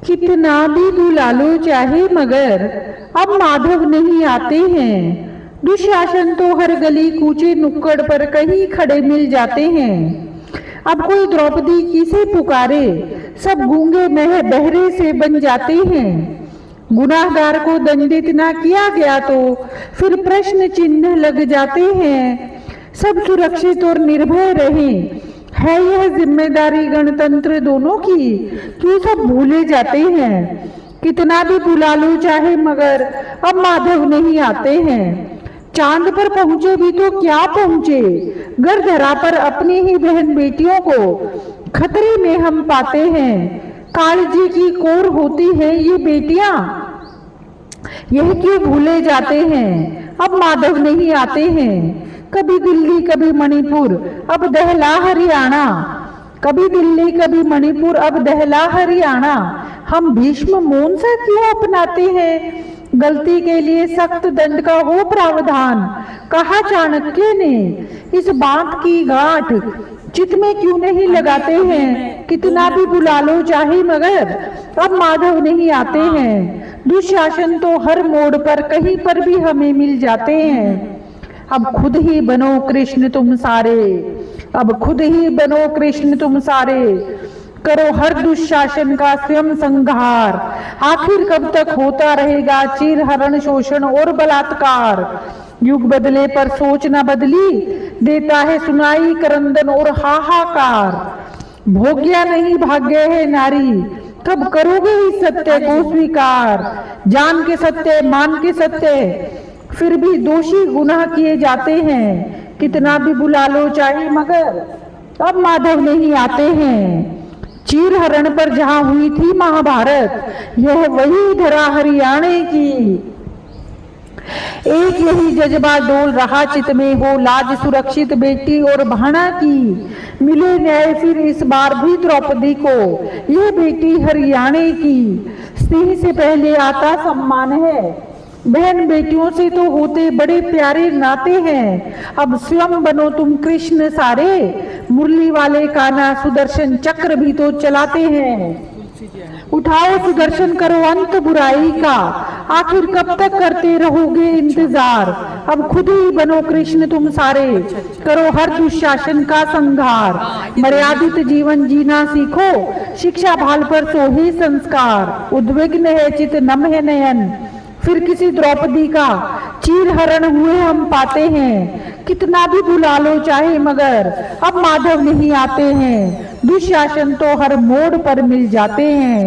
कितना भी बुला लो चाहे मगर अब माधव नहीं आते हैं। दुशासन तो हर गली कूचे नुक्कड़ पर कहीं खड़े मिल जाते हैं। अब कोई द्रौपदी किसे पुकारे, सब गूंगे मह बहरे से बन जाते हैं। गुनाहगार को दंडित ना किया गया तो फिर प्रश्न चिन्ह लग जाते हैं। सब सुरक्षित और निर्भय रहे, है यह जिम्मेदारी गणतंत्र दोनों की, क्यों सब भूले जाते हैं। कितना भी बुला लो चाहे मगर अब माधव नहीं आते हैं। चांद पर पहुंचे भी तो क्या पहुंचे, घर धरा पर अपनी ही बहन बेटियों को खतरे में हम पाते हैं। कालजी की कोर होती है ये बेटियां, यह क्यों भूले जाते हैं। अब माधव नहीं आते हैं। कभी दिल्ली कभी मणिपुर अब दहला हरियाणा, कभी दिल्ली कभी मणिपुर अब दहला हरियाणा। हम भीष्म मौन सा क्यों अपनाते हैं, गलती के लिए सख्त दंड का हो प्रावधान। कहा चाणक्य ने, इस बात की गांठ चित में क्यों नहीं लगाते हैं। कितना भी बुला लो चाहे मगर अब माधव नहीं आते हैं। दुशासन तो हर मोड़ पर कहीं पर भी हमें मिल जाते हैं। अब खुद ही बनो कृष्ण तुम सारे, अब खुद ही बनो कृष्ण तुम सारे, करो हर दुशासन का स्वयं संहार। आखिर कब तक होता रहेगा चीर हरण शोषण और बलात्कार। युग बदले पर सोच न बदली, देता है सुनाई करंदन और हाहाकार। भोग्या नहीं भाग्य है नारी, कब करोगे इस सत्य को स्वीकार। जान के सत्य मान के सत्य फिर भी दोषी गुनाह किए जाते हैं। कितना भी बुला लो चाहे मगर अब माधव नहीं आते हैं। चीर हरण पर जहां हुई थी महाभारत, यह वही धरा हरियाणे की। एक यही जज्बा डोल रहा चित में, हो लाज सुरक्षित बेटी और भाणा की। मिले न्याय फिर इस बार भी द्रौपदी को, यह बेटी हरियाणे की। स्नेह से पहले आता सम्मान है, बहन बेटियों से तो होते बड़े प्यारे नाते हैं। अब स्वयं बनो तुम कृष्ण सारे, मुरली वाले कान्हा सुदर्शन चक्र भी तो चलाते हैं। उठाओ सुदर्शन करो अंत बुराई का, आखिर कब तक करते रहोगे इंतजार। अब खुद ही बनो कृष्ण तुम सारे, करो हर दुशासन का संहार। मर्यादित जीवन जीना सीखो, शिक्षा भाल पर सोहे संस्कार। उद्विग्न है चित नम है नयन, फिर किसी द्रौपदी का चीर हरण हुए हम पाते हैं। कितना भी बुला लो चाहे मगर अब माधव नहीं आते हैं। दुशासन तो हर मोड़ पर मिल जाते हैं।